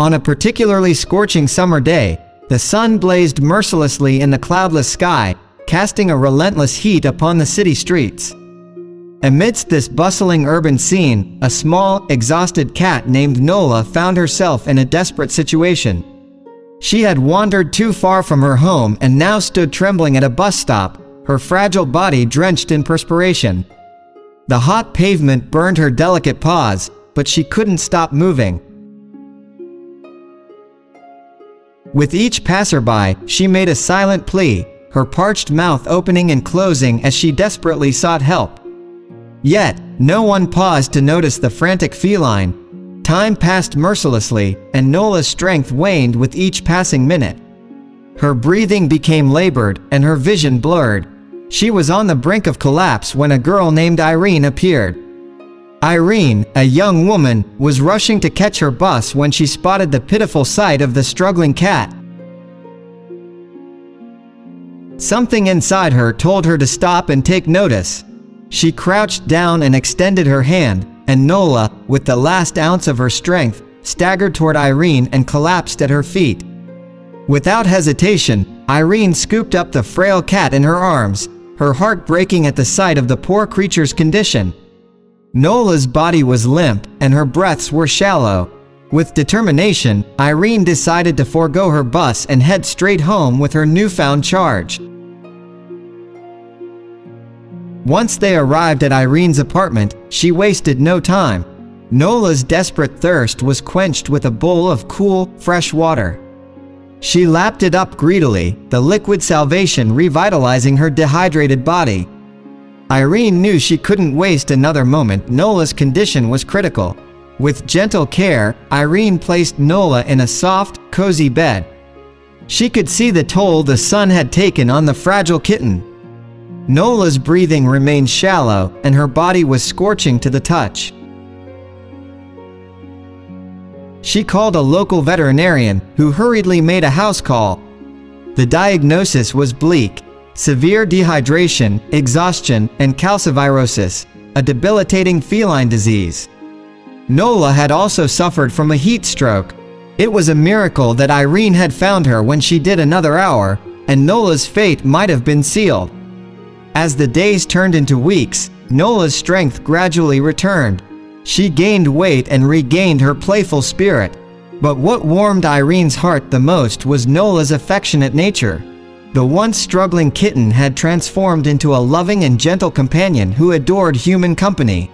On a particularly scorching summer day, the sun blazed mercilessly in the cloudless sky, casting a relentless heat upon the city streets. Amidst this bustling urban scene, a small, exhausted cat named Nola found herself in a desperate situation. She had wandered too far from her home and now stood trembling at a bus stop, her fragile body drenched in perspiration. The hot pavement burned her delicate paws, but she couldn't stop moving. With each passerby, she made a silent plea, her parched mouth opening and closing as she desperately sought help. Yet, no one paused to notice the frantic feline. Time passed mercilessly, and Nola's strength waned with each passing minute. Her breathing became labored, and her vision blurred. She was on the brink of collapse when a girl named Irene appeared. Irene, a young woman, was rushing to catch her bus when she spotted the pitiful sight of the struggling cat. Something inside her told her to stop and take notice. She crouched down and extended her hand, and Nola, with the last ounce of her strength, staggered toward Irene and collapsed at her feet. Without hesitation, Irene scooped up the frail cat in her arms, her heart breaking at the sight of the poor creature's condition. Nola's body was limp, and her breaths were shallow. With determination, Irene decided to forego her bus and head straight home with her newfound charge. Once they arrived at Irene's apartment, she wasted no time. Nola's desperate thirst was quenched with a bowl of cool, fresh water. She lapped it up greedily, the liquid salvation revitalizing her dehydrated body. Irene knew she couldn't waste another moment. Nola's condition was critical. With gentle care, Irene placed Nola in a soft, cozy bed. She could see the toll the sun had taken on the fragile kitten. Nola's breathing remained shallow, and her body was scorching to the touch. She called a local veterinarian, who hurriedly made a house call. The diagnosis was bleak: severe dehydration, exhaustion, and calcivirosis, a debilitating feline disease. Nola had also suffered from a heat stroke. It was a miracle that Irene had found her when she did another hour, and Nola's fate might have been sealed. As the days turned into weeks, Nola's strength gradually returned. She gained weight and regained her playful spirit. But what warmed Irene's heart the most was Nola's affectionate nature. The once struggling kitten had transformed into a loving and gentle companion who adored human company.